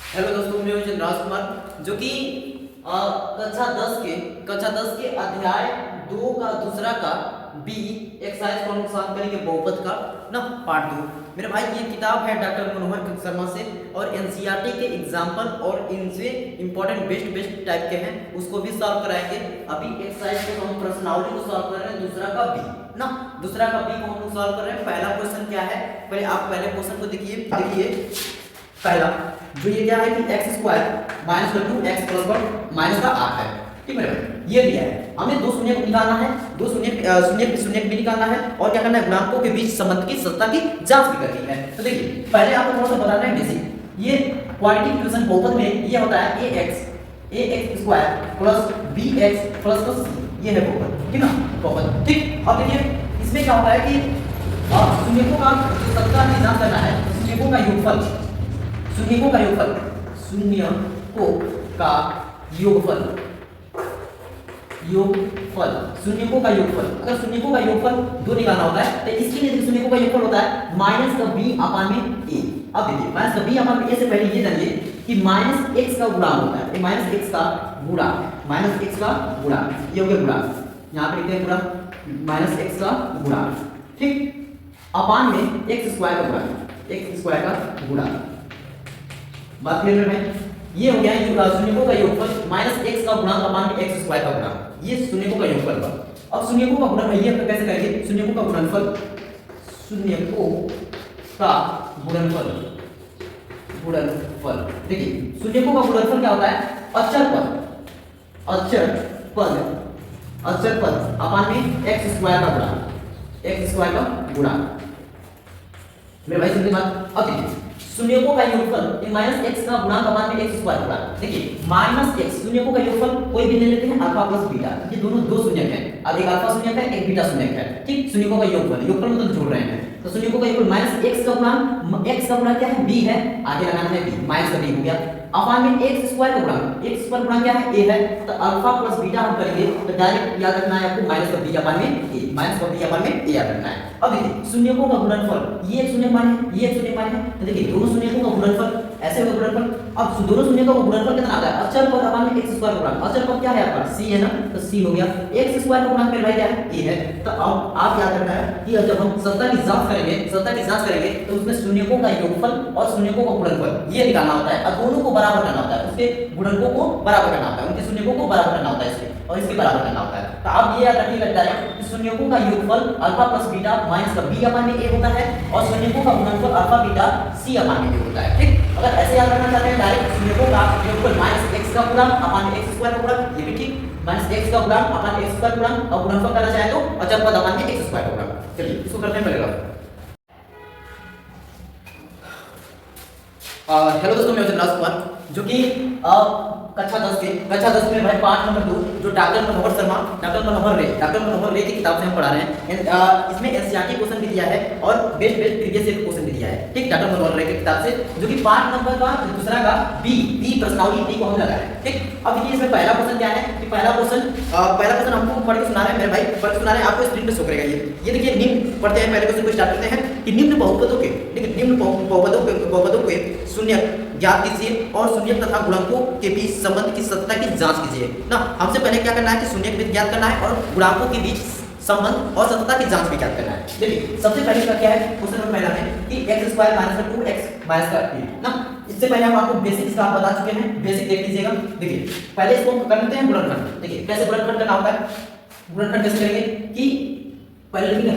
Hello दोस्तों, मैं हूं चंद्राज कुमार जो कि कक्षा 10 के अध्याय 2 का दूसरा का बी एक्सरसाइज प्रॉब्लम सॉल्व करेंगे बहुपद का ना पार्ट 2। मेरे भाई ये किताब है डॉक्टर मनोहर शर्मा से और एनसीईआरटी के एग्जाम्पल और इनसे इंपॉर्टेंट बेस्ट टाइप के हैं, उसको भी सॉल्व कराएंगे। अभी एक्सरसाइज को हम प्रश्नावली को सॉल्व कर रहे हैं, दूसरा का बी ना, दूसरा का बी को हम सॉल्व कर रहे हैं। पहला क्वेश्चन क्या है, पहले आप पहले क्वेश्चन को देखिए। पहला जो ये क्या है कि x स्क्वायर माइनस का 2x प्लस 1 माइनस का 8 है। ठीक है, ये दिया है, हमें दो शून्य को निकालना है, दो शून्य भी निकालना है और क्या करना है, गुणांकों के बीच संबंध की सत्ता की जांच भी करनी है। तो देखिए पहले आपको थोड़ा सा बता रहे हैं बेसिक। ये क्वाड्रेटिक इक्वेशन बहुपद में ये होता है ax square plus bx plus c, ये है बहुपद, ठीक ना, बहुपद। ठीक, अब देखिए इसमें क्या होता है कि शून्यकों का सत्ता की जांच करना है, शून्यकों का योगफल, शून्यकों का योगफल, शून्यकों का योगफल, शून्यकों का योगफल। अगर शून्यकों का योगफल दो निकालना होता है तो इसके लिए शून्यकों का योगफल होता है माइनस का b अपान में a। अब देखिए माइनस का b अपान में a से पहले ये जानिए कि माइनस x का गुणा होता है, माइनस x का गुणा, माइनस x का गुणा, ये हो गया गुणा, यहाँ पे लिखते हैं गुणा, माइनस x का गुणा, ठीक, अपान में x स्क्वायर का गुणा, x स्क्वायर का गुणा। बात क्लियर है? ये हो गया शून्यकों का योगफल माइनस x का गुणा अपान में x स्क्वायर का गुणा, ये शून्यकों का योगफल हुआ। अब शून्यकों का गुणनफल ये कैसे करेंगे, शून्यकों का गुणनफल, शून्यकों का गुणनफल, देखिए शून्यकों का गुणनफल क्या होता है, अचर पद अपान में x स्क्वायर का गुणा, x स्क्वायर का गुणा। मेरे भाई समझे बात? अब देखिए शून्यकों का योगफल माइनस x का गुणा अपान में x स्क्वायर गुणा। देखिए माइनस x, शून्यकों का योगफल कोई भी ले लेते हैं, अल्फा प्लस बीटा, ये दोनों दो शून्यक हैं, अब एक अल्फा शून्यक है एक बीटा शून्यक है, ठीक। शून्यकों का योगफल मतलब जोड़ रहे हैं, तो शून्यकों का योगफल माइनस x का गुणा, x का गुणा क्या है, b है, आगे लगाना है b, माइनस का b हो गया, अपान में x स्क्वायर का गुणा, x स्क्वायर गुणा क्या है, a है, तो अल्फा प्लस बीटा हम करेंगे तो डायरेक्ट याद रखना है आपको, माइनस का b अपान में a, माइनस का b अपान में a याद रखना है। अब देखिए शून्यकों का गुणनफल, ये एक शून्य मान है, ये एक शून्य मान है, तो देखिए दोनों शून्यकों का गुणनफल ऐसे होगा गुणनफल। अब दोनों शून्यकों का गुणनफल कितना आता है, अचर पद अपान में x स्क्वायर का गुणा, अचर पद क्या है आपका c है ना, तो c हो गया, x स्क्वायर का गुणा मेरे भाई क्या है, a है। तो अब आप याद रखना है कि जब हम सत्ता की जांच करेंगे तो उसमें शून्यकों का योगफल और शून्यकों का गुणनफल ये निकालना होता है और दोनों को बराबर करना होता है, उसके गुणकों को बराबर करना होता है, उनके शून्यकों को बराबर करना होता है इसके और इसके बराबर करना होता है। तो आप ये याद रखिएगा डायरेक्ट कि शून्यकों का योगफल अल्फा प्लस बीटा माइनस का b अपान में a होता है और शून्यकों का गुणनफल अल्फा बीटा c अपान में a होता है, ठीक। अगर ऐसे याद रखना चाहते हैं डायरेक्ट शून्यकों का योगफल माइनस x का गुणा अपान में x स्क्वायर का गुणा, ये भी ठीक, माइनस x का गुणा अपान x स्क्वायर गुणा और गुणनफल करना चाहे तो अचर पद अपान में x स्क्वायर का गुणा। चलिए इसको करते हैं पहले। हेलो दोस्तों, मैं चंद्राज कुमार जो कि कक्षा 10 में भाई पार्ट नंबर 2 जो डॉक्टर मनोहर रे की किताब से हम पढ़ा रहे हैं। इसमें एनसीईआरटी क्वेश्चन भी दिया है और बेस्ट प्रीवियस ईयर क्वेश्चन भी दिया है, ठीक, डॉक्टर मनोहर रे की किताब से, जो कि पार्ट नंबर का दूसरा का बी प्रश्नावली बी को हम लगा रहे हैं, ठीक। अब देखिए इसमें पहला क्वेश्चन क्या है कि पहला क्वेश्चन हमको पढ़ के सुना रहे हैं मेरे भाई, पढ़ के सुना रहे हैं, आपको स्क्रीन पे शो करेगा ये देखिए निम्न पढ़ते हैं, पहले क्वेश्चन को स्टार्ट करते हैं कि निम्न बहुपदों के, ठीक, निम्न बहुपदों के शून्य ज्ञात कीजिए और शून्यक तथा गुणकों के बीच संबंध की सत्ता की जांच कीजिए ना। हमसे पहले क्या करना है कि शून्यक भी ज्ञात करना है और गुणकों के बीच संबंध और सत्ता की जांच भी ज्ञात करना है। देखिए सबसे पहले का क्या है, क्वेश्चन नंबर पहला है कि x स्क्वायर माइनस का 2x माइनस का 8 ना। इससे पहले हम आपको बेसिक्स का बता चुके हैं, बेसिक देख लीजिएगा। देखिए पहले इसको कर लेते हैं गुणनखंड। देखिए कैसे गुणनखंड करना होता है, गुणनखंड कैसे करेंगे कि पहले लिखेंगे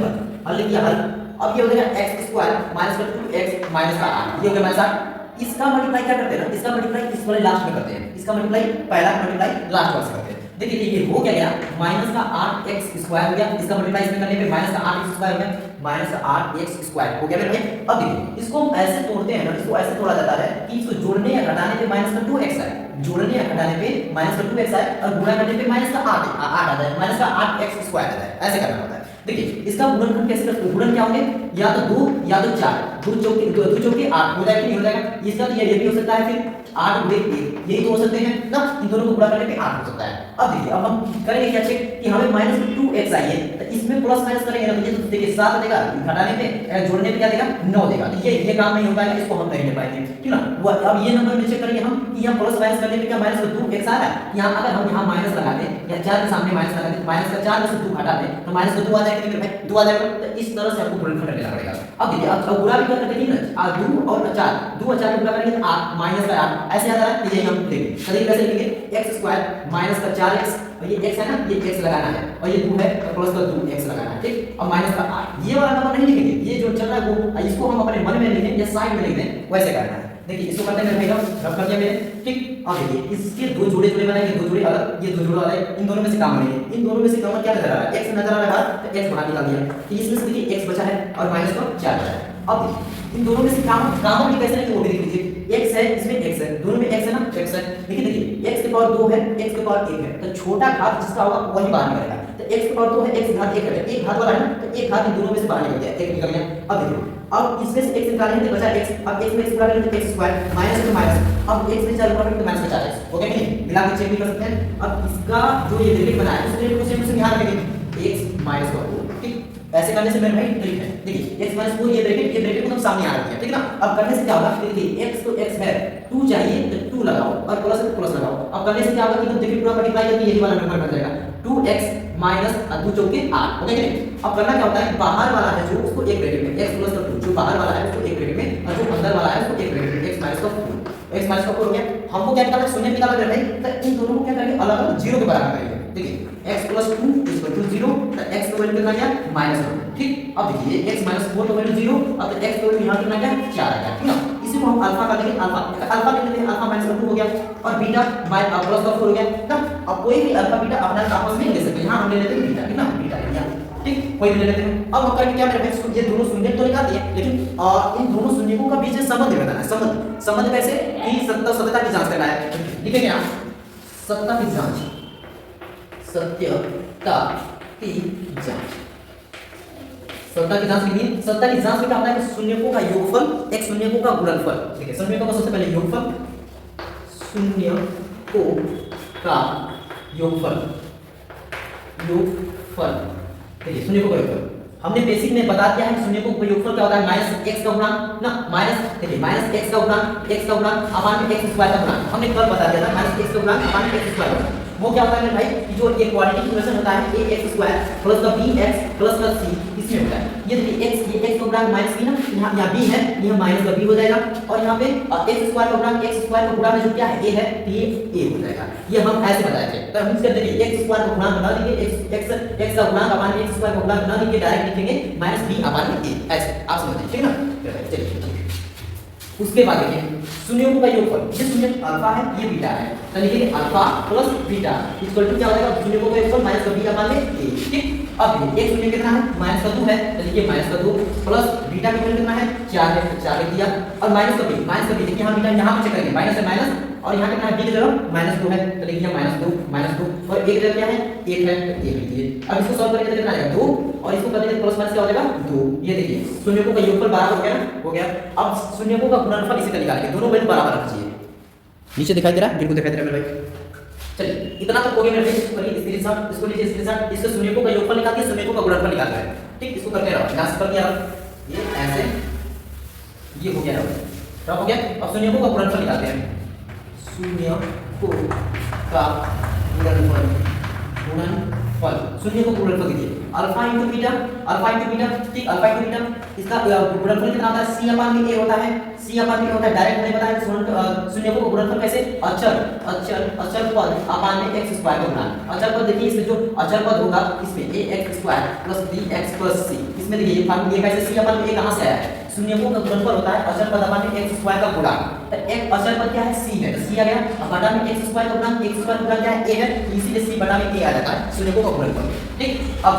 हल लिखिए हल। अब ये हो गया x स्क्वायर माइनस का 2x माइनस का 8, ये हो गया माइनस 8। इसका मल्टीप्लाई क्या करते हैं ना, इसका मल्टीप्लाई इस वाले लास्ट में करते हैं, इसका मल्टीप्लाई पहला मल्टीप्लाई लास्ट वाले से करते हैं। देखिए ये हो क्या गया, माइनस का 8x स्क्वायर हो गया, इसका मल्टीप्लाई इसमें करने पे माइनस का 8x स्क्वायर हो गया, माइनस का 8x स्क्वायर हो गया मेरे भाई। अब देखिए इसको हम ऐसे तोड़ते हैं ना, इसको ऐसे तोड़ा जाता है कि इसको जोड़ने या घटाने पे माइनस का 2x आए, जोड़ने या घटाने पे माइनस का 2x आए और गुणा करने पे माइनस का 8 आता है, माइनस का 8x स्क्वायर आता है, ऐसे करना होता है। देखिए इसका गुणनफल कैसे करते हैं, गुणन क्या होंगे, या तो 2 या तो 4, 2 चौके 8 हो जाएगा कि नहीं हो जाएगा। इसका तो ये भी हो सकता है, फिर 8 गुणे 1 यही तो हो सकते हैं ना, इन दोनों को गुणा करने पे 8 हो सकता है। अब देखिए अब हम करेंगे क्या चेक कि हमें -2x आई है, तो इसमें प्लस माइनस करेंगे ना, तो ये तो देखिए 7 देगा, घटाने पे जोड़ने पे क्या देगा 9 देगा, तो ये काम नहीं हो पाएगा, इसको हम नहीं ले पाएंगे, ठीक ना। वो अब ये नंबर में चेक करेंगे हम कि यहाँ प्लस माइनस करने पे क्या -2x आ रहा है, यहाँ अगर हम यहाँ माइनस लगा दें या 4 के सामने माइनस लगा दें, माइनस का 4 में से 2 घटा दें तो -2 आ जाएगा, मेरे भाई 2 आ जाएगा। तो इस तरह से आपको गुणनफल लेना पड़ेगा। अब देखिए अब गुणा भी करके देखिए ना, 2 और 4, 2 और 4 गुणा करेंगे तो 8 माइनस का 8 ऐसे आ रहा है, तो ये हम लिखेंगे, चलिए कैसे लिखेंगे, x² माइनस का 4x, और ये x है ना, ये x लगाना है, और ये 2 है तो प्लस का 2x लगाना है, ठीक। अब माइनस का 8 ये वाला नंबर नहीं लिखेंगे, ये जो चल रहा है वो इसको हम अपने मन में लिखें या साइड में लिख दें, वैसे करना है। देखिए इसको करते हैं मेरे भाई, रब कर दिया मैंने, ठीक। अब देखिए इसके दो जोड़े बनाएंगे, दो जोड़े अलग, ये दो जोड़े अलग, इन दोनों में से कॉमन है, इन दोनों में से कॉमन क्या नजर आ रहा है, x नजर आ रहा है, तो x बाहर निकाल दिया, तो इसमें से देखिए x बचा है और माइनस का 4 बचा है। अब इन दोनों में से कॉमन कैसे नहीं, वो भी देख लीजिए, x है इसमें x है, दोनों में x है ना, x है, देखिए x के पावर 2 है, x के पावर 1 है, तो छोटा घात जिसका होगा वही बाहर निकलेगा, तो x के पावर 2 है, x घात 1 है, एक घात वाला है ना, तो एक घात इन दोनों में से बाहर निकल गया, एक निकल गया। अब देखिए अब इसमें से x निकालेंगे तो बचा x, अब x में x गुणा करेंगे तो x² माइनस तो माइनस, अब x में 4 गुणा करेंगे तो माइनस का 4x, ओके कि नहीं, मिला के चेक भी कर सकते हैं। अब इसका जो ये लिमिट बना है उस लिमिट को सेम से ध्यान रखेंगे, x माइनस का 2, ठीक। ऐसे करने से मेरे भाई ट्रिक है, देखिए x माइनस 4 ये ब्रैकेट मतलब सामने आ रही है, ठीक है ना। अब करने से क्या होगा, देखिए x तो x है, 2 चाहिए तो 2 लगाओ और प्लस है तो प्लस लगाओ। अब करने से क्या होगा कि देखिए पूरा मल्टीप्लाई करके यही वाला नंबर बन जाएगा, 2x माइनस 2 चौके 8, ओके कि नहीं। अब करना क्या होता है, बाहर वाला है जो उसको एक ब्रैकेट में, x प्लस 2 जो बाहर वाला है उसको एक ब्रैकेट में, और जो अंदर वाला है उसको एक ब्रैकेट में, x माइनस का 4, x माइनस का 4 हो गया। हमको क्या निकालना है, शून्य निकालना है भाई, तो इन दोनों को क्या करेंगे, अलग अलग 0 के बराबर करेंगे। देखिए x + 2 = 0, तो x का वैल्यू कितना गया -2, ठीक। अब देखिए x - 4 का वैल्यू 0, अब तो x का वैल्यू यहां कितना गया 4 आ गया, ठीक ना। इसी को हम अल्फा कर देंगे, अल्फा लिख लेते हैं, अल्फा -2 हो गया और बीटा +4 हो गया ना। अब कोई भी अल्फा बीटा अपना आपस में ले सकते हैं, यहां हम ले लेते हैं बीटा, ठीक ना, बीटा लिया, ठीक, कोई भी ले लेते हैं। अब हम करेंगे क्या, मेरे भाई ये दोनों शून्य तो निकाल दिए, लेकिन इन दोनों शून्यों का बीच में संबंध बताना है, संबंध कैसे कि सत्यता की जांच करना है, लिखेंगे आप सत्यता की जांच, सत्यता की जांच, सत्यता की जांच लिखिए। सत्यता की जांच में क्या होता है कि शून्यकों का योगफल x शून्यकों का गुणनफल, देखिए शून्यकों का सबसे पहले योगफल, शून्यकों का योगफल, देखिए शून्यकों का योगफल हमने बेसिक में बता दिया है कि शून्यकों का योगफल क्या होता है, -x का गुणा ना, देखिए -x का गुणा अपान में x² का गुणा, हमने कल बता दिया था, -x का गुणा अपान में x², वो क्या होता है भाई कि जो एक क्वाड्रेटिक इक्वेशन होता है ax² प्लस का bx प्लस का c, इसमें होता है ये देखिए x, ये x का गुणा -b ना, यहाँ b है, यह माइनस का b हो जाएगा, और यहाँ पे x² का गुणा में जो क्या है a है, ये a हो जाएगा। ये हम ऐसे बताए थे, तो हम इसके देखिए x² का गुणा बना देंगे, x का गुणा अपान में x² का गुणा बना देंगे, डायरेक्ट लिखेंगे -b अपान में a, ऐसे आप समझ लीजिए, ठीक है ना। चलिए उसके बाद देखिए शून्यों का योगफल, ये शून्य अल्फा है, ये बीटा है, तो लिखिए alpha plus beta equal to क्या हो जाएगा, शून्यों का योगफल माइनस का बीटा मान ले, ठीक। अब ये एक शून्य कितना है, -2 है, तो लिखिए -2 प्लस बीटा का वैल्यू कितना है 4 है, तो 4 लिख दिया, और माइनस का b देखिए हम बीटा यहां पे चेक करेंगे, माइनस है माइनस, और यहां कितना है b की जगह -2 है, तो लिखिए -2 और 1 क्या है 1 है, तो 1 लिख दिए। अब इसको सॉल्व करेंगे तो कितना आएगा 2, और इसको कर देंगे प्लस माइनस क्या हो जाएगा 2, ये देखिए शून्यों का योगफल बराबर हो गया ना, हो गया। अब शून्यों का गुणनफल इसी तरह निकालेंगे, दोनों वैल्यू बराबर रखिए, नीचे दिखाई दे रहा है, बिल्कुल दिखाई दे रहा है मेरे भाई। चलिए इतना तक हो गया मेरे भाई, करिए स्क्रीनशॉट, इसको लीजिए स्क्रीनशॉट, इससे शून्यों का योगफल निकाल दिया, शून्यों का गुणनफल निकाल रहा है, ठीक। इसको करते रहो, यहां से कर दिया, ये ऐसे ये हो गया, रब हो गया। अब शून्यों का गुणनफल निकालते हैं, शून्यों का गुणनफल, शून्य को गुणनफल कीजिए, अल्फा इंटू बीटा, ठीक, अल्फा इंटू बीटा, इसका गुणनफल कितना होता है, c अपान में a होता है, डायरेक्ट नहीं बताया, शून्य को गुणनफल कैसे, अचर पद अपान में x² का गुणा, अचर पद देखिए इसमें जो अचर पद होगा इसमें ax² plus bx plus c, इसमें देखिए ये फार्मूला ये कैसे, c अपान में a कहां से आया है, शून्यों का गुणनफल होता है अचर पद अपान में x² का गुणा, एक अचर पद क्या है c है, तो c आ गया, अब बटा में x² का गुणा, गुणा क्या है a है, इसीलिए c बटा में a आ जाता है शून्यों का गुणनफल, ठीक। अब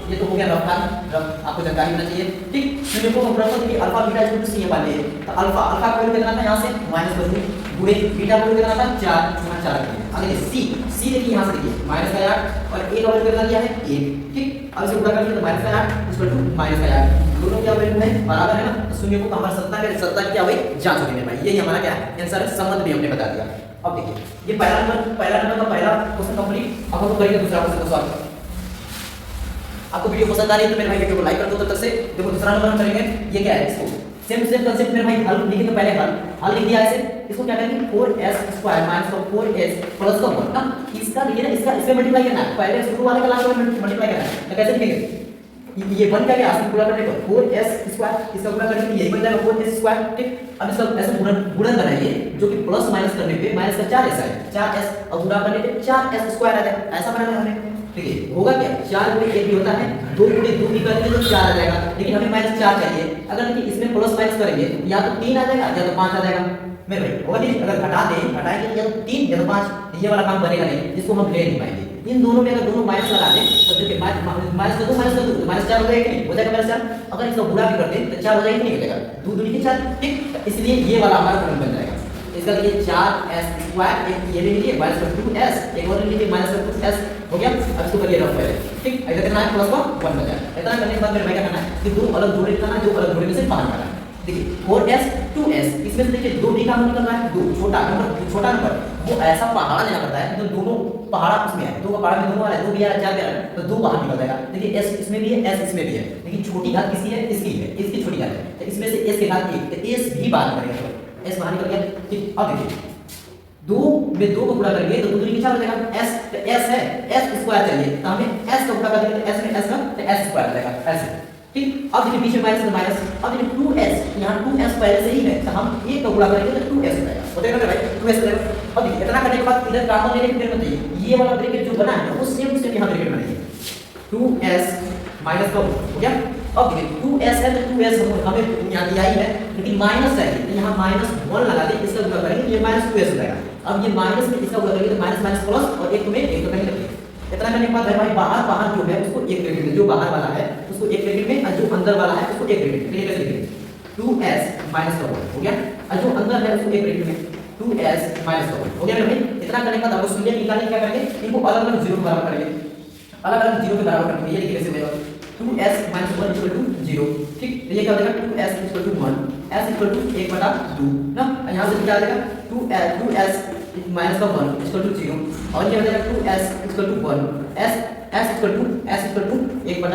ये तो हो गया रफ, आपको जानकारी होना चाहिए, ठीक। शून्यों का गुणनफल देखिए alpha beta equal to c upon a, तो अल्फा का वैल्यू कितना था यहां से -2 गुणे बीटा का वैल्यू कितना था 4, यहाँ 4 रखिए। अब देखिए c देखिए यहां से देखिए -8 और a का वैल्यू कितना दिया है 1, ठीक। अब इसे गुणा करेंगे तो माइनस का 8 इक्वल टू माइनस का 8, दोनों क्या वैल्यू है बराबर है ना, तो शून्य को हमारा सत्ता की क्या हुई जांच होगी मेरे भाई, यही हमारा क्या है आंसर है, संबंध भी हमने बता दिया। अब देखिए ये पहला नंबर का पहला क्वेश्चन कंप्लीट। अब हम करेंगे दूसरा क्वेश्चन का सॉल्व। आपको वीडियो पसंद आ रही है तो मेरे भाई वीडियो को लाइक कर दो तब तक से। देखो दूसरा नंबर हम करेंगे, ये क्या है, इसको सेम कंसेप्ट मेरे भाई हल लिखे तो पहले हल लिख दिया ऐसे, इसको क्या करेंगे 4s² माइनस 4s प्लस का 1 ना, इसका देखिए ना, इसका इसमें मल्टीप्लाई करना है, पहले शुरू वाले का लास्ट में मल्टीप्लाई करना है, तो कैसे लिखेंगे, ये 1 का क्या आंसर पूरा करने पर 4s² इसका पूरा करने पर यही बन जाएगा 4s², ठीक। अब इसका ऐसे गुणन बनाइए जो कि प्लस माइनस करने पे माइनस का 4s है, 4s और गुणा करने पे 4s² आ जाएगा, ऐसा बनाना है हमें, ठीक है। होगा क्या 4 गुणे 1 भी होता है, 2 गुणे 2 भी करेंगे तो 4 आ जाएगा, लेकिन हमें माइनस 4 चाहिए, अगर देखिए इसमें प्लस माइनस करेंगे या तो 3 आ जाएगा या तो 5 आ जाएगा मेरे भाई, होगा नहीं, अगर हटाएंगे या तो 3 या तो 5, ये वाला काम बनेगा नहीं, जिसको हम ले नहीं पाएंगे। इन दोनों में अगर दोनों माइनस लगा दें तो देखिए माइनस कर दो तो माइनस 4 हो जाएगा नहीं, हो जाएगा माइनस 4, अगर इसका गुणा भी करते तो 4 हो जाएगा नहीं, हो जाएगा 2 दूनी के 4, ठीक। इसलिए ये वाला हमारा फॉर्मूला बन जाएगा, इसका देखिए 4s², एक ये ले लीजिए माइनस का 2s, एक और ले लीजिए माइनस का 2s, हो गया। अब इसको करिए रफ पहले, ठीक। ऐसा करना है प्लस का 1 बचा, इतना करने के बाद मेरे भाई क्या करना है कि दो अलग जोड़े करना है, जो अलग जोड़े में से बाहर निकालना है। देखिए 4s 2s, इसमें से देखिए 2 भी काम निकल रहा है, 2 छोटा नंबर वो ऐसा पहाड़ा लेना पड़ता है, तो दोनों पहाड़ा उसमें है, 2 का पहाड़ा में दोनों आ रहा है, 2 भी आ रहा है 4 भी आ रहा है, तो 2 बाहर निकल जाएगा। देखिए s इसमें भी है, s इसमें भी है, लेकिन छोटी घात किसकी है, इसकी है, इसकी छोटी घात है, तो इसमें से s की घात 1, तो s भी बाहर निकलेगा, तो s बाहर निकल गया, ठीक। अब देखिए 2 में 2 को गुणा करेंगे तो 2 दूनी के 4 हो जाएगा, s है, s² चाहिए, तो हमें s का गुणा करेंगे तो s में s का तो s² आ जाएगा ऐसे, ठीक। अब देखिए बीच में माइनस तो माइनस, अब देखिए 2s, यहाँ 2s पहले से ही है, तो हम 1 का गुणा करेंगे तो 2s हो जाएगा, हो जाएगा ना भाई 2s हो जाएगा। अब देखिए इतना करने के बाद इधर कॉमन लेने की फिर बताइए, ये वाला ब्रैकेट जो बना है वो सेम यहाँ ब्रैकेट बनाइए, 2s माइनस का हो गया। अब देखिए 2s है तो 2s हमें यहाँ दिया ही है, लेकिन माइनस चाहिए तो यहाँ -1 लगा दें, इसका गुणा करेंगे ये -2s हो जाएगा। अब ये माइनस में इसका गुणा करेंगे तो माइनस माइनस प्लस और 1 में 1 तो कहीं लगे, इतना करने के बाद भाई बाहर जो है उसको एक ब्रैकेट में, जो बाहर वाला है उसको एक ब्रैकेट में, और जो अंदर वाला है उसको एक ब्रैकेट में, क्लियर कैसे लिखेंगे 2s माइनस का 1 हो गया, और जो अंदर है उसको एक ब्रैकेट में 2s माइनस का 1 हो गया भाई। इतना करने के बाद आपको शून्य निकालने क्या करेंगे, इनको अलग अलग जीरो के बराबर करेंगे, अलग अलग जीरो के बराबर करेंगे, ये लिखिए कैसे होगा 2s माइनस 1 इक्वल टू 0, ठीक। तो ये क्या हो जाएगा 2s equal to 1, s equal to 1/2 ना, यहाँ से क्या आ जाएगा 2s माइनस का 1 इक्वल टू 0, और ये हो जाएगा 2s equal to 1, s equal to 1/2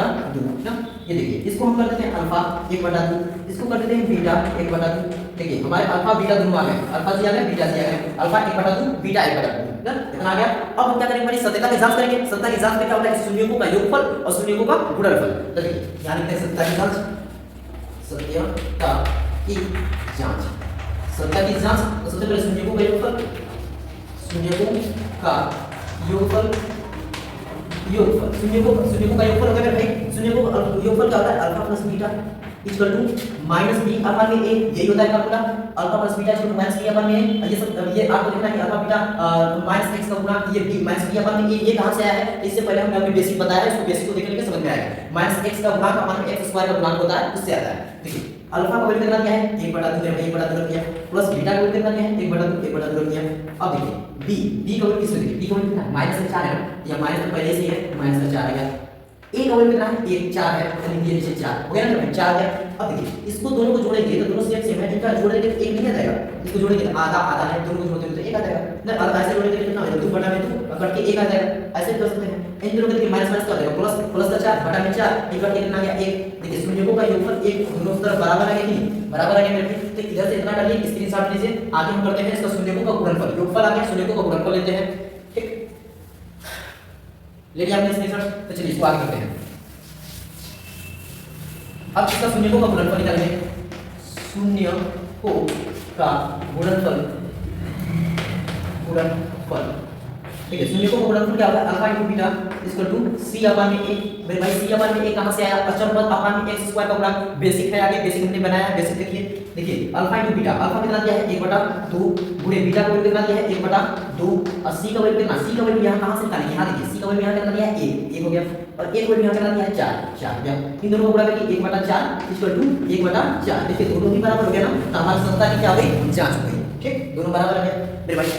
ना। ये देखिए इसको हम कर देते हैं अल्फा 1/2, इसको कर देते हैं बीटा 1/2, देखिए हमारे अल्फा बीटा दोनों आ गए, अल्फा दिया गया बीटा दिया गया, अल्फा 1/2 बीटा 1/2 ना, इतना आ गया। अब हम क्या करेंगे हमारी सत्यता की जांच करेंगे, सत्यता की जांच में क्या होता है शून्यों का योगफल और शून्यों का गुणनफल, तो देखिए यहां लिखते हैं सत्यता की जांच, सत्यता की जांच, सत्यता की जांच, तो सबसे पहले शून्यों का योगफल, शून्यों का योगफल, शून्यों का योगफल होगा मेरे भाई, शून्यों को योगफल क्या होता है alpha plus beta equal to minus b upon में a, यही होता है formula, alpha plus beta equal to minus b upon में, ये सब ये आपको देखना है कि अल्फा बीटा माइनस x का गुणा ये b माइनस b अपन में ये कहां से आया है, इससे पहले हमने अभी बेसिक बताया है, इसको बेसिक को देखने के समझ में आएगा, माइनस x का गुणा अपन में x² का गुणा होता है उससे आता है। देखिए अल्फा का वैल्यू कितना क्या है 1/2 है, 1/2 किया, प्लस बीटा का वैल्यू कितना क्या है 1/2 किया। अब देखिए b का वैल्यू किसमें देखिए b का वैल्यू कितना है -4 है ना, या माइनस तो पहले से ही है -4 आ गया, a का वैल्यू कितना है 1 4 है, तो लिख दिए नीचे 4 हो गया ना, 4 गया। अब देखिए इसको दोनों को जोड़ेंगे तो दोनों सेम है, इनका जोड़ेंगे तो 1 नहीं आ जाएगा, इसको जोड़ेंगे तो आधा आधा है, दोनों को जोड़ते तो 1 आ जाएगा ना, और ऐसे जोड़ेंगे तो कितना हो जाएगा 2/2 कट के 1 आ जाएगा, ऐसे कर सकते हैं। इन दोनों के देखिए माइनस माइनस का हो जाएगा प्लस का 4 बटा में 4 1 कट के कितना आ गया 1, देखिए शून्यों का योगफल 1 दोनों तरफ बराबर आ गया कि बराबर आ गया मेरे भाई, तो इधर से इतना कर लिए स्क्रीनशॉट लीजिए, आगे हम करते हैं इसका शून्यों का गुणनफल, योगफल आ गया शून्यों का गुणनफल लेते हैं, ठीक ले लिया आपने स्क्रीनशॉट, तो चलिए इसको आगे करते हैं। अब इसका शून्यों का गुणनफल निकालेंगे, शून्यों का गुणनफल ठीक है, शून्यों का गुणनफल क्या होगा alpha into beta equal to c upon में a, मेरे भाई c अपन में a कहां से आया अचर पद अपन में x² का गुणा, बेसिक है आगे बेसिक हमने बनाया है, बेसिक देखिए अल्फा इनटू बीटा, अल्फा कितना दिया है 1/2 गुणे बीटा का वैल्यू कितना दिया है 1/2 और c का वैल्यू कितना, c का वैल्यू यहां कहां से निकालेंगे, यहां देखिए c का वैल्यू यहां कितना दिया है 1 हो गया, और 1 वैल्यू यहां कितना दिया है 4 हो गया, इन दोनों को गुणा करके 1/4 इक्वल टू 1/4, देखिए दोनों ही बराबर हो गया ना, तो हमारी सत्ता की क्या हो गई जांच हो गई, ठीक दोनों बराबर है मेरे भाई,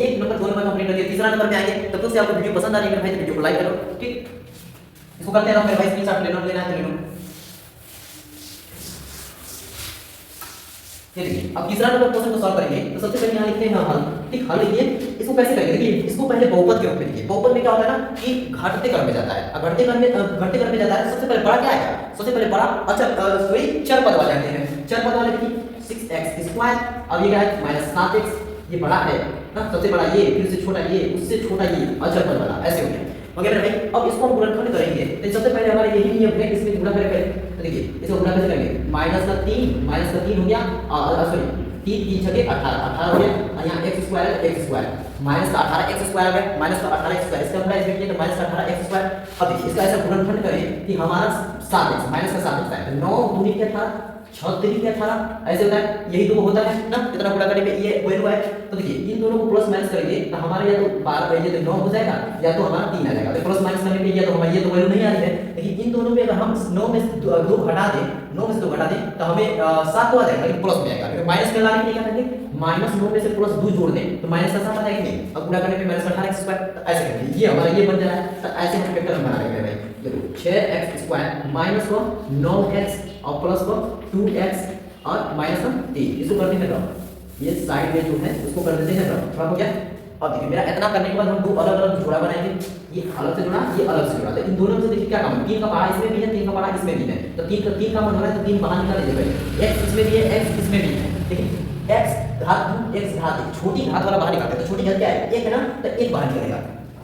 एक नंबर 2 नंबर कंप्लीट कर दिया, तीसरा नंबर में आएंगे, तब तक से आपको वीडियो पसंद आ रही है मेरे भाई तो वीडियो को लाइक करो, ठीक। इसको करते हैं ना मेरे भाई, स्क्रीनशॉट ले लो, लेना है तो ले लो। ये देखिए अब तीसरा नंबर क्वेश्चन को सॉल्व करेंगे तो सबसे पहले यहाँ लिखते हैं हल। ठीक, हल लिखिए। इसको कैसे करेंगे, देखिए इसको पहले बहुपद के रूप में लिखिए। बहुपद में क्या होता है ना कि घटते क्रम में जाता है। अब घटते क्रम में जाता है, सबसे पहले बड़ा क्या आएगा, सबसे पहले बड़ा अचर सॉरी चर पद वाले आते हैं। चर पद वाले देखिए 6x², अब ये क्या है -7x, ये बड़ा है ना, सबसे बड़ा ये, फिर से छोटा ये, उससे छोटा ये, अचर पद वाला, ऐसे हो गया। ओके मेरे भाई, अब इसको हम गुणनखंड करेंगे तो सबसे पहले हमारा यही नियम है, इसमें गुणा करेंगे। तो देखिए इसको गुणा कैसे करेंगे, -3 हो गया, सॉरी 3 3 6 18 18 हो गया, और यहाँ x² माइनस का 18x² आ गया, माइनस का 18x², इसका मतलब इसमें किया तो माइनस का 18x²। अब देखिए इसका ऐसा गुणनखंड करें कि हमारा 7x माइनस का 7x है, 9 दूनी के 18, 6 3 के 18, ऐसे होता है, यही तो होता है ना, कितना गुणा करने पे ये वैल्यू है। तो देखिए इन दोनों को प्लस माइनस करेंगे तो हमारा या तो 12 ये तो 9 हो जाएगा, या तो हमारा 3 आ जाएगा। तो प्लस माइनस करने पे या तो हमारी ये तो वैल्यू नहीं आ रही है, लेकिन इन दोनों में अगर हम 9 में से 2 घटा दें, 9 में से 2 घटा दें तो हमें 7 तो आ जाएगा, लेकिन प्लस में आएगा। लेकिन माइनस में लाने के लिए क्या करेंगे, -9 में से +2 जोड़ दें तो माइनस का 7 आ जाएगा। अब गुणा करने पे माइनस 18x², तो ऐसे करेंगे, ये हमारा ये बन जा रहा है। तो ऐसे हम वेक्टर बना लेंगे भाई, देखो 6x² माइनस को 9x और प्लस को 2x और माइनस का 3, इसको कर देंगे ड्रॉप। ये साइड में जो है उसको कर देते हैं ड्रॉप, ड्रॉप हो गया। अब देखिए मेरा इतना करने के बाद हम 2 अलग अलग जोड़ा बनाएंगे, ये अलग से जोड़ा, ये अलग से जोड़ा। तो इन दोनों में से देखिए क्या कॉमन, 3 का पहाड़ा इसमें भी है, 3 का पहाड़ा इसमें भी है, तो 3 का कॉमन हो रहा है, तो 3 बाहर निकाल दीजिए भाई। x इसमें भी है, x इसमें भी है, देखिए x घात 2 x घात 1, छोटी घात वाला बाहर निकालते हैं। तो छोटी घात क्या है, 1 है ना, तो 1 बाहर निकलेगा।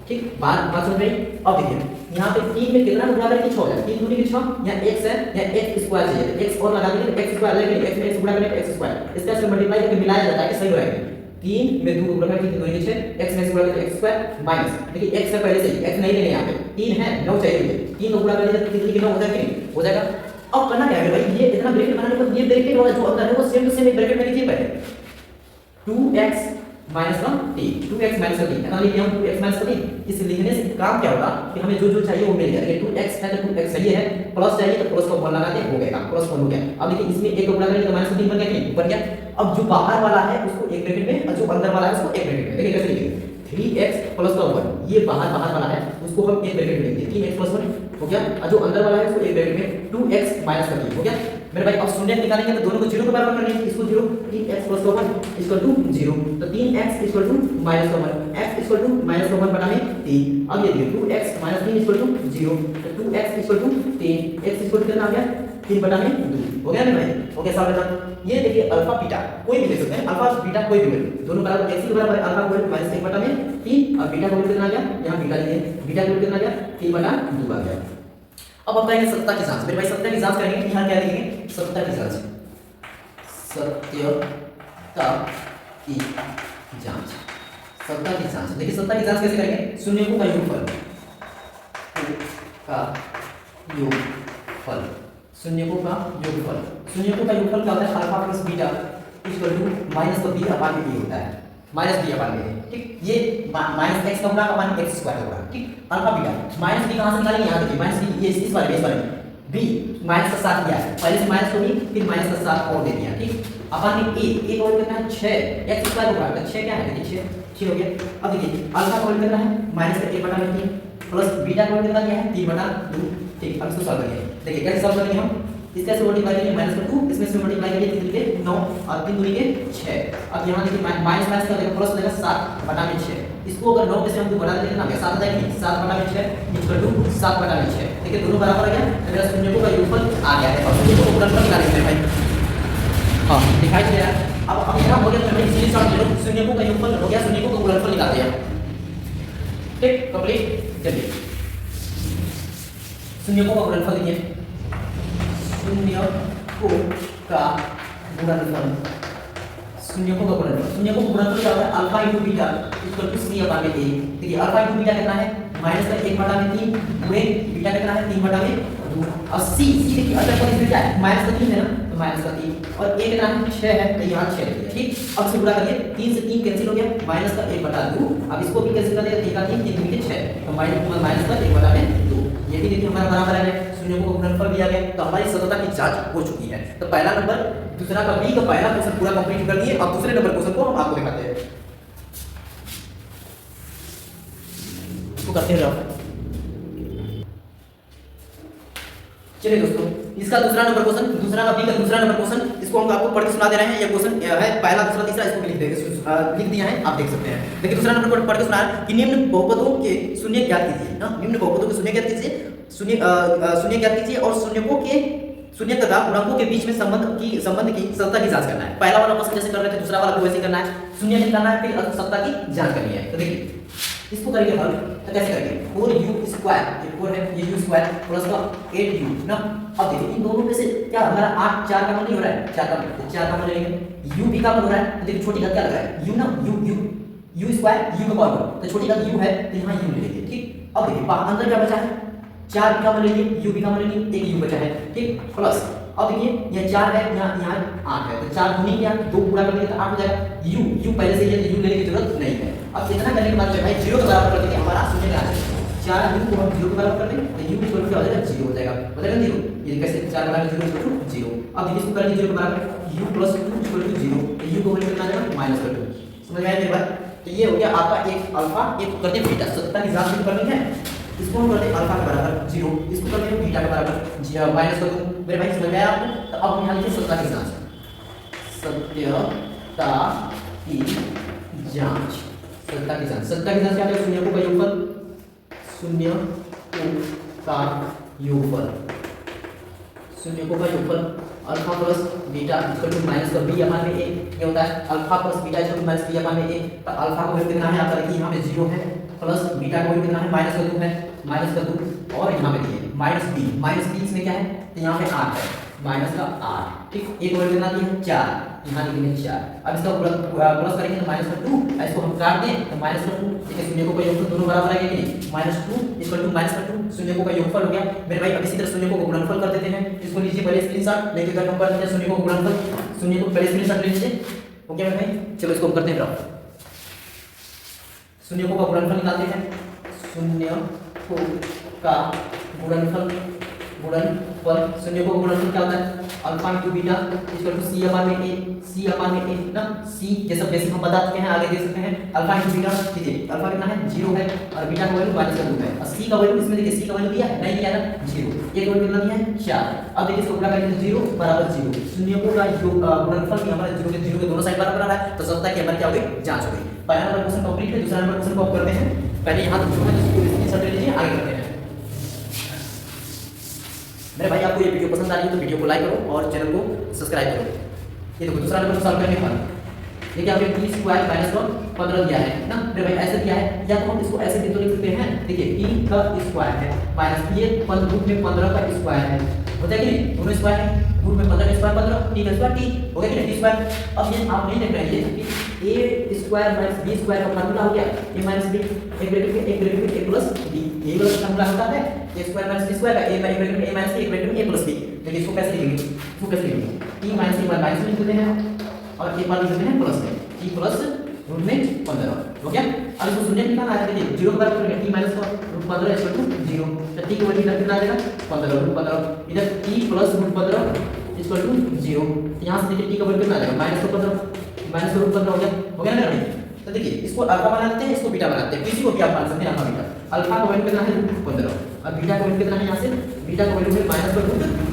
ठीक, बात समझ में। अब देखिए यहाँ पे 3 में कितना गुणा करेंगे, 6 हो जाएगा, 3 दूनी के 6, यहाँ x है, यहाँ x² चाहिए, तो x और लगा देंगे, x² लेंगे, x में x गुणा करेंगे x², इसका से मल्टीप्लाई करके मिलाया जाता है कि सही रहेगा। 3 में 2 गुणा करके 3 दूनी के 6, x में x गुणा करके x² माइनस, देखिए x है पहले से, x नहीं लेंगे, यहाँ पे 3 है, 9 चाहिए, 3 को गुणा करेंगे तो 3 के 9 हो जाएगा कि नहीं, हो जाएगा। अब करना क्या है भाई, ये इतना ब्रैकेट बनाने के बाद ये ब्रैकेट वाला जो अंदर है वो सेम टू सेम एक ब्रैकेट में लिखिए पहले, 2x माइनस 3, 2x माइनस 3, है ना, लिखिए हम 2x माइनस 3। इसे लिखने से काम क्या होगा कि हमें जो जो चाहिए वो मिल जाएगा। 2x है तो 2x सही है, प्लस चाहिए तो प्लस को 1 लगा दे, हो गया, प्लस 1 हो गया। अब देखिए इसमें 1 को गुणा करेंगे तो -3 बन गया कि नहीं, बन गया। अब जो बाहर वाला है उसको एक ब्रैकेट में और जो अंदर वाला है उसको एक ब्रैकेट में, देखिए कैसे लिखेंगे, 3x प्लस 1, ये बाहर वाला है उसको हम एक ब्रैकेट में लिखेंगे, 3x प्लस 1 हो गया, और जो अंदर वाला है उसको एक ब्रैकेट में 2x माइनस 3 हो गया। मेरे भाई अब शून्य निकालेंगे तो दोनों को 0 के बराबर करना है, इसको 0, 3x प्लस 1 इक्वल टू 0, तो 3x equal to -1, x equal to -1 बटा में 3। अब ये देखिए 2x माइनस 3 इक्वल टू 0, तो 2x equal to 3, x equal to कितना आ गया, 3 बटा में 2, हो गया मेरे भाई, हो गया सॉल्व। ये देखिए अल्फा बीटा कोई भी ले सकते हैं, अल्फा बीटा कोई भी ले, दोनों बराबर x के बराबर है, अल्फा को -1 बटा में 3 और बीटा को कितना आ गया, यहाँ बीटा लिए, बीटा को कितना आ गया, 3 बटा 2 आ गया। अब हम करेंगे सत्ता की जांच, मेरे भाई सत्ता की जांच करेंगे, यहाँ क्या लिखेंगे, सत्ता की जांच, सत्यता की जांच, सत्ता की जांच। देखिए सत्ता की जांच कैसे करेंगे, शून्यों का योगफल, शून्यों का योगफल, शून्यों का योगफल क्या होता है, alpha plus beta equal to minus b upon b होता है, माइनस b अपान b। ठीक, ये माइनस x का गुणा अपान x² का गुणा। ठीक, अल्फा बीटा माइनस b कहां से निकालेंगे, यहाँ देखिए माइनस b, ये इस बारे में b माइनस का 7 दिया है, पहले से माइनस को भी फिर माइनस का 7 और दे दिया। ठीक, अपान में a और कितना है 6, x² का गुणा, तो 6 क्या है, देखिए 6 हो गया। अब देखिए अल्फा का कितना है माइनस का 1 बटा में 3 प्लस बीटा का कितना क्या है 3 बटा 2। ठीक, अब इसको सॉल्व करेंगे, देखिए कैसे सॉल्व करेंगे हम, इसका से मल्टीप्लाई करेंगे माइनस का 2, इसमें से मल्टीप्लाई करेंगे 3 के 9 और 3 दूनी के 6। अब यहाँ देखिए माइनस माइनस का देखो प्लस देगा 7 बटा में 6, इसको अगर 9 में से हम बढ़ा देंगे ना 7 आ जाएगी, 7 बटा में 6 इक्वल टू 7 बटा में 6। देखिए दोनों बराबर आ गया, मेरा शून्यों का योगफल आ गया है। अब शून्यों को गुणनफल निकालेंगे भाई, हां दिखाई दे रहा है। अब यहाँ हो गया तो भाई सीरीज सॉल्व करो, शून्यों का योगफल हो गया, शून्यों का गुणनफल निकालते हैं। ठीक, कंप्लीट। चलिए शून्यों का गुणनफल देखिए, शून्यों का गुणनफल, शून्यों का गुणनफल, शून्यों का गुणनफल क्या होता है, alpha into beta equal to c upon में a। देखिए अल्फा इंटू बीटा कितना है, माइनस का 1 बटा में 3 गुणे बीटा कितना है 3 बटा में 2, और c देखिए अगर पर इसमें क्या है माइनस का 3 है ना, तो माइनस का 3 और a कितना है 6 है, तो यहाँ 6 लिखिए। ठीक, अब इसको गुणा करिए, 3 से 3 कैंसिल हो गया, माइनस का 1 बटा 2, अब इसको भी कैंसिल कर देंगे, 3 का 3 3 के 6, तो माइनस का 1 बटा में 2। ये भी देखिए हमारा बराबर है, शून्यों को गुणनफल दिया गया, तो हमारी सतता की जांच हो चुकी है। तो पहला नंबर, दूसरा का बी का पहला क्वेश्चन पूरा कंप्लीट कर दिए। अब दूसरे नंबर क्वेश्चन को हम आपको दिखाते हैं, इसको करते हैं। चलिए दोस्तों, इसका दूसरा नंबर क्वेश्चन, दूसरा का बी का दूसरा नंबर क्वेश्चन, इसको हम आपको पढ़ के सुना दे रहे हैं। ये क्वेश्चन है पहला, दूसरा, तीसरा, इसको भी लिख दिया है, आप देख सकते हैं। देखिए दूसरा नंबर पढ़ के सुना है कि निम्न बहुपदों के शून्य ज्ञात कीजिए ना, निम्न बहुपदों के शून्य ज्ञात कीजिए, शून्य ज्ञात कीजिए और शून्यकों के शून्य तथा गुणकों के बीच में संबंध की सत्ता की जांच करना है। पहला वाला क्वेश्चन जैसे कर रहे थे, दूसरा वाला भी वैसे करना है, शून्य निकालना है, फिर सत्ता की जांच करनी है। तो देखिए इसको करेंगे हल, तो कैसे करेंगे, 4u², ये 4 है, ये u² प्लस का 8u ना। अब देखिए इन दोनों में से क्या हमारा 8 4 का मान नहीं हो रहा है, 4 का मान, तो 4 का मान ले लेंगे। u भी का मान हो रहा है, तो देखिए छोटी घात क्या लग रहा है, u ना, u² u का पावर, तो छोटी घात u है, तो यहाँ u ले लेंगे। ठीक, अब देखिए अंदर क्या बचा है, 4 भी का मान लेंगे, u भी का मान लेंगे, एक u बचा है। ठीक, प्लस अब देखिए ये 4 है, यहाँ 8 है, तो 4 गुनी क्या 2 पूरा कर देंगे तो 8 हो जाएगा। u पहले से ये u लेने की जरूरत नहीं है। अब इतना करने के बाद भाई 0 के बराबर कर देंगे, हमारा शून्य का आ जाएगा। 4 u को हम 0 के बराबर कर देंगे तो u इक्वल टू आ जाएगा 0 हो जाएगा, बदलेगा 0, ये कैसे 4 के बराबर 0 इक्वल टू 0। अब देखिए इसको करेंगे 0 के बराबर, u प्लस 2 इक्वल टू 0, तो u को वैल्यू कितना आ जाएगा -2। समझ में आया मेरी बात? तो ये हो गया आपका एक अल्फा, एक करते हैं बीटा, सत्ता की जांच करनी है। इसको हम करते हैं अल्फा के बराबर 0, इसको करते हैं बीटा के बराबर -2। मेरे भाई समझ में आया आपको? तो अब हम यहाँ लिखें सत्ता की जांच, सत्यता की जांच, सत्ता की जांच, सत्ता की जांच क्या है, शून्यकों का योगफल, शून्यकों का योगफल, शून्यकों का योगफल, alpha plus beta equal to minus का बी अपान में ए, ये होता है alpha plus beta equal to minus b upon में ए। तो अल्फा को वैल्यू कितना है आपका, देखिए यहाँ पे 0 है, प्लस बीटा को वैल्यू कितना है -2 है, -2 और यहाँ पे देखिए -b इसमें क्या है, तो यहाँ पे 8 है, माइनस का 8। ठीक, एक वैल्यू कितना दी है 4, यहाँ लिखेंगे 4। अब इसका प्लस करेंगे तो -2, इसको हम काट दें तो -2, देखिए शून्यकों का योगफल दोनों बराबर आएगा कि नहीं, -2 इक्वल टू -2 शून्यकों का योगफल हो गया। मेरे भाई अब इसी तरह शून्यकों को गुणनफल कर देते हैं, इसको लीजिए पहले स्क्रीनशॉट, नहीं तो इधर हम कर देते हैं शून्यकों को गुणनफल, शून्यकों को पहले स्क्रीनशॉट ले लीजिए। ओके मेरे भाई, चलो इसको हम करते हैं, शून्यकों का गुणनफल निकालते हैं, शून्यकों का गुणनफल, शून्यकों का गुणनफल क्या होता है, alpha into beta equal to c upon में ए, सी अपान में ए ना, सी ये सब बेसिक हम बता चुके हैं, आगे देख सकते हैं। अल्फा इंटू बीटा, देखिए अल्फा कितना है 0 है और बीटा का वैल्यू -2 है, और सी का वैल्यू इसमें देखिए सी का वैल्यू दिया है, नहीं दिया ना 0, ये वैल्यू कितना दिया है 4। अब देखिए इसको पूरा करेंगे 0 बराबर 0, शून्यकों का गुणनफल हमारा 0 के दोनों साइड बराबर आ रहा है, तो सत्ता की हमारी क्या हो गई, जांच हो गई। पहला नंबर क्वेश्चन कंप्लीट है, दूसरा नंबर क्वेश्चन को आप करते हैं। पहले यहाँ तक जो है इसको स्क्रीनशॉट ले लीजिए, आगे करते हैं। मेरे भाई आपको ये वीडियो पसंद आ रही है तो वीडियो को लाइक करो और चैनल को सब्सक्राइब करो। ये देखो दूसरा नंबर सॉल्व करने के बाद देखिए आपने t² - 15 दिया है ना, मेरे भाई ऐसे दिया है, या तो हम इसको ऐसे भी तो लिख सकते हैं, देखिए t का स्क्वायर है माइनस ये रूट में 15 का स्क्वायर है, होता है कि नहीं, दोनों स्क्वायर है, रूट में 15 का स्क्वायर 15, t का स्क्वायर t हो गया कि नहीं, t स्क्वायर। अब ये आप नहीं देख रहे हैं ये a² - b² का फार्मूला हो गया, a - b एक ब्रैकेट में a प्लस b, यही वाला फार्मूला होता है a² - b² का, a एक ब्रैकेट में a - b एक ब्रैकेट में a प्लस b। देखिए इसको कैसे लिखेंगे, इसको कैसे लिखेंगे, t - a माइनस में लिख देते हैं और एक बार लिख देते हैं प्लस में, t प्लस रूट में 15 हो गया। अब इसको शून्य निकालना है, देखिए 0 के बराबर करेंगे, t minus root 15 equal to 0, तो t की वैल्यू कितना आ जाएगा 15 रूट 15, इधर t plus root 15 equal to 0, यहां से देखिए t का वैल्यू कितना आ जाएगा माइनस रूट 15 हो गया ना भाई। तो देखिए इसको अल्फा बना लेते हैं, इसको बीटा बनाते हैं, किसी को भी आप मान सकते हैं अल्फा बीटा। अल्फा का वैल्यू कितना है रूट 15 और बीटा का वैल्यू कितना है, यहां से बीटा का वैल्यू है -√15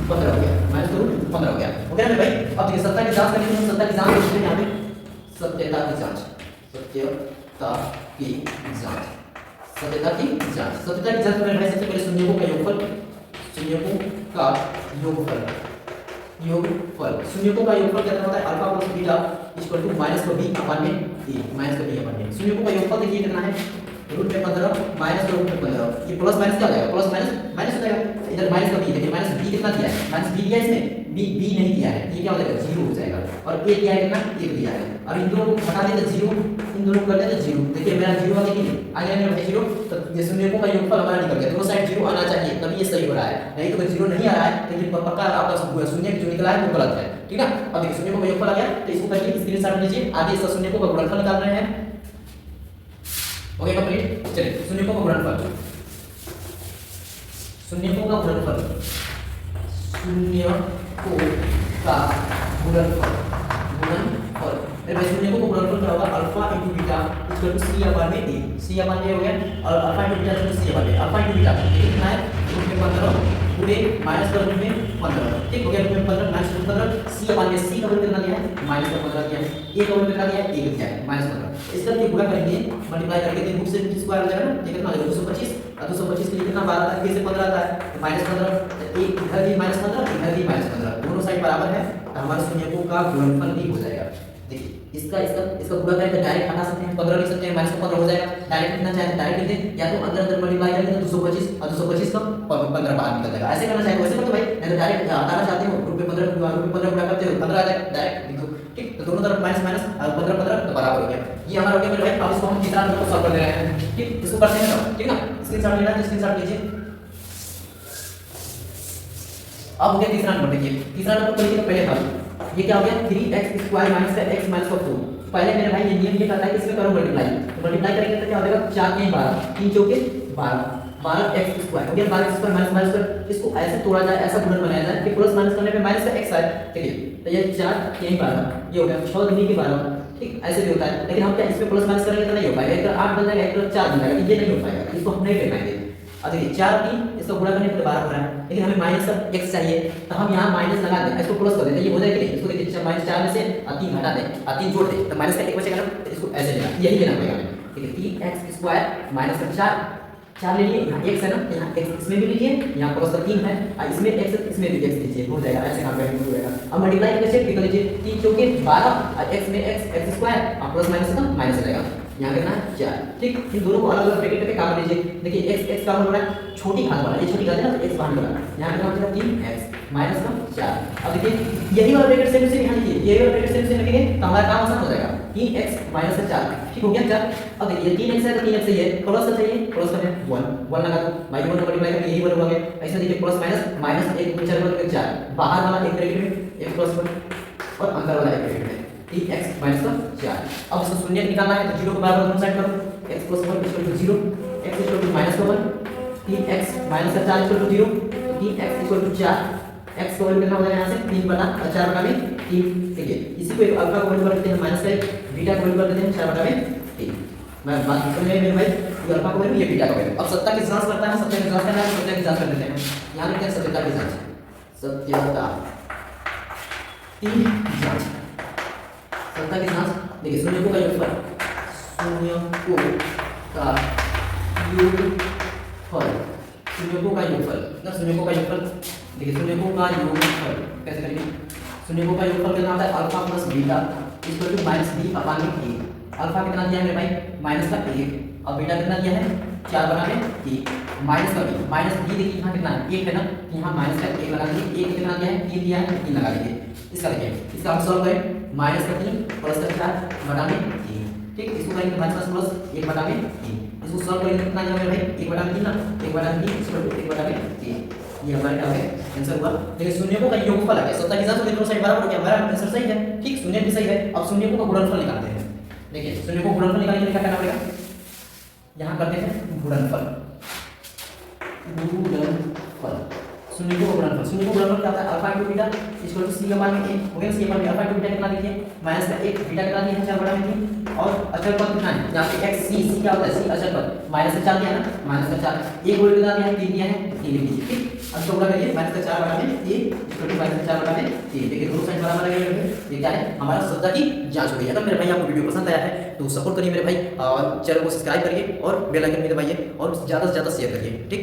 हो गया, -√15 हो गया ना भाई। अब देखिए सत्ता की जांच करनी है, सत्ता की जांच करते हैं यहां पे, सत्यता की जांच, सत्यता की जांच, सत्यता की जांच, सत्यता की जांच में भाई सबसे पहले शून्यकों का योगफल, शून्यकों का योगफल, शून्यकों का योगफल कितना होता है, alpha plus beta equal to -b upon में a, -b अपान में। शून्यकों का योगफल देखिए कितना है, रूट में 15 माइनस का रूट में 15, ये प्लस माइनस क्या हो जाएगा, प्लस माइनस हो जाएगा, इधर माइनस का b, देखिए -b कितना दिया है, -b दिया है इसमें, b नहीं दिया है, ये क्या हो जाएगा 0 हो जाएगा, और a दिया है कितना 1 दिया है, और इन दोनों को हटा देते 0, इन दोनों को कर देते 0, देखिए मेरा 0 आ गया कि नहीं, आ गया नहीं 0, तो ये शून्यकों का योगफल हमारा निकल गया, दोनों साइड 0 आना चाहिए तभी ये सही हो रहा है, नहीं तो 0 नहीं आ रहा है तो ये पक्का आपका शून्य जो निकला है वो गलत है, ठीक है। अब देखिए शून्यकों का योगफल आ गया, तो इसको करके स्क्रीनशॉट लीजिए, आगे इसका शून्यकों का गुणनफल निकाल रहे हैं। ओके कंप्लीट, चलिए शून्यकों का गुणनफल, शून्यकों का गुणनफल, शून्यकों का गुणनफल, मेरे शून्यकों का गुणनफल क्या होगा, alpha into beta equal to c upon में ए, सी अपान में हो गया, और alpha into beta equal to c upon में, अल्फा इंटू बीटा कितना है रूट में 15 रूट ए माइनस का रूट में 15, ठीक हो गया, रूट में 15 माइनस रूट 15, सी अपन ने सी का वैल्यू कितना दिया है माइनस का 15 दिया है, ए का वैल्यू कितना दिया है 1 दिया है माइनस 15। इसका ये गुणा करेंगे मल्टीप्लाई करके तो रूट से स्क्वायर हो जाएगा ना, ये कितना हो जाएगा 225, और 225 के लिए कितना बार आता है, फिर से 15 आता है तो माइनस 15, एक इधर भी माइनस 15 इधर भी माइनस 15, दोनों साइड बराबर है तो हमारे शून्यकों का गुणनफल भी हो जाएगा। देखिए इसका इसका इसका गुणा करें तो डायरेक्ट हटा सकते हैं, 15 लिख सकते हैं, माइनस का 15 हो जाएगा, डायरेक्ट लिखना चाहे डायरेक्ट लिख दें, या तो अंदर अंदर मल्टीप्लाई करेंगे तो 225 और 225 का 15 बाहर निकल जाएगा, ऐसे करना चाहे वैसे मत भाई, नहीं तो डायरेक्ट हटाना चाहते हो रूट में 15 गुणा करते हो 15 आ जाएगा डायरेक्ट लिख दो, ठीक, तो दोनों तरफ माइनस माइनस और 15 15 तो बराबर हो गया, ये हमारा हो गया मेरे भाई। अब इसको हम तीसरा नंबर सॉल्व कर ले रहे हैं, ठीक, इसको करते हैं ना, ठीक ना, स्क्रीनशॉट लेना है तो स्क्रीनशॉट लीजिए। अब हो गया तीसरा नंबर, देखिए तीसरा नंबर को लिखिए पहले था ये क्या हो गया 3x स्क्वायर माइनस का x माइनस का 2, पहले मेरे भाई ये नियम ये कहता है कि इसमें करो मल्टीप्लाई, तो मल्टीप्लाई करेंगे तो क्या हो जाएगा 4 के 12 3 चौके 12 12x स्क्वायर हो गया, 12x स्क्वायर माइनस माइनस कर इसको ऐसे तोड़ा जाए, ऐसा गुणन बनाया जाए कि प्लस माइनस करने पे माइनस का x आए, ठीक है, तो ये 4 के 12 ये हो गया 6 दूनी के 12, ठीक, ऐसे भी होता है, लेकिन हम क्या इसमें प्लस माइनस करेंगे तो नहीं हो पाएगा, एक 8 बन जाएगा, एक 4 बन जाएगा, ये नहीं हो पाएगा, इसको हम नहीं ले पाएंगे। अब देखिए 4 3 इसका गुणा करने पे 12 हो रहा है, लेकिन हमें माइनस का x चाहिए तो हम यहाँ माइनस लगा दें, इसको प्लस कर देते हैं, ये हो जाएगा नहीं, इसको देखिए माइनस 4 में से 3 हटा दें और 3 जोड़ दें तो माइनस का 1 बचेगा ना, तो इसको ऐसे लेना, यही लेना पड़ेगा हमें, ठीक है, 3x स्क्वायर माइनस का 4 ले लिए, यहाँ x है ना, यहाँ x इसमें भी लीजिए, यहाँ प्लस का 3 है और इसमें x इसमें भी x लीजिए, हो जाएगा, ऐसे काम करेंगे हो जाएगा। अब मल्टीप्लाई करके चेक कर लीजिए, 3 चौके 12 और x में x स्क्वायर और प्लस माइनस का माइनस हो जाएगा, यहाँ कितना है 4, ठीक, इन दोनों को अलग अलग ब्रैकेट में काम लीजिए, देखिए x का हो रहा है छोटी घात वाला, ये छोटी घात है ना तो x बाहर निकला, यहाँ कितना हो जाएगा 3x माइनस का 4। अब देखिए यही वाला ब्रैकेट सेम से यहाँ लिखिए, यही वाला ब्रैकेट सेम से लिखेंगे तो हमारा काम आसान हो जाएगा, 3x माइनस का 4, ठीक हो गया 4। अब देखिए 3x है तो 3x सही है, प्लस का चाहिए प्लस का है 1 लगा दो, बाई 1 मल्टीप्लाई करके यही 1 हो गया, ऐसे देखिए प्लस माइनस माइनस 1 4 बन 4, बाहर वाला एक ब्रैकेट में 1 प्लस 1 और अंदर वाला एक ब्रैकेट में 3x माइनस का 4। अब इसको शून्य निकालना है तो 0 को बराबर दोनों साइड करो, x plus 1 equal to 0, x equal to minus का 1, 3x माइनस का 4 equal to 0, 3x equal to 4, x का वैल्यू कितना हो जाएगा यहाँ से 3 बटा 4 बटा में 3, ठीक है, इसी को अल्फा को वैल्यू कर देते हैं माइनस का 1, बीटा को वैल्यू कर देते हैं 4 बटा में 3। मैं बात समझ में मेरे भाई, ये अल्फा को वैल्यू ये बीटा का वैल्यू। अब सत्ता की जांच करता है, सत्ता की जांच करना है, सत्ता की जांच कर देते हैं, यहाँ लिखते हैं सत्यता की जांच, सत्यता की जांच, सत्ता की जांच, देखिए शून्यकों का योगफल, शून्यकों का योगफल, शून्यकों का योगफल ना, शून्यकों का योगफल, देखिए शून्यकों का योगफल कैसे करेंगे, शून्यकों का योगफल कितना होता है alpha plus beta equal to minus b upon में ए, अल्फा कितना दिया है मेरे भाई माइनस का 1 और बीटा कितना दिया है 4 बटा में 3, माइनस का बी, माइनस बी देखिए यहाँ कितना है 1 है ना, यहाँ माइनस का 1 लगा दीजिए, 1 कितना दिया है 3 दिया है, 3 लगा दीजिए, इसका देखिए इसका हम सॉल्व करें, माइनस का 3 प्लस का 4 बटा में 3, ठीक, इसको करेंगे माइनस प्लस 1 बटा में 3, इसको सॉल्व करेंगे कितना दिया मेरे भाई 1 बटा में 3 ना, 1 बटा में 3 इक्वल टू 1 बटा में 3, ये हमारा क्या हो गया आंसर हुआ। देखिए शून्यकों का योगफल आ गया, सत्ता की जांच में दोनों साइड बराबर हो गया, हमारा आंसर सही है, ठीक, शून्य भी सही है। अब शून्यकों का गुणनफल निकालते हैं, देखिए शून्यकों का गुणनफल निकालने के लिए क्या करना पड़ेगा, यहाँ करते हैं गुणनफल, गुणनफल शून्यकों का गुणनफल, शून्यकों का गुणनफल क्या होता है alpha into beta equal to c upon में a, हो गया सी अपान में अल्फा इनटू बीटा कितना देखिए माइनस का 1, बीटा कितना दिया है 4 बटा में 3 और अचर पद कितना है यहाँ पे x c क्या होता है c अचर पद माइनस का 4 दिया है ना, माइनस का 4 एक वैल्यू कितना दिया है 3 दिया है 3 लिख दीजिए, ठीक, अब गुणा करिए माइनस का 4 बटा में a इक्वल टू माइनस का 4 बटा में 3, देखिए दोनों साइड बराबर आ गए, ये क्या है हमारा सत्ता की जांच हो गई। अगर मेरे भाई आपको वीडियो पसंद आया है तो सपोर्ट करिए मेरे भाई, और चैनल को सब्सक्राइब करिए और बेल आइकन भी दबाइए और ज़्यादा से ज़्यादा शेयर करिए, ठीक।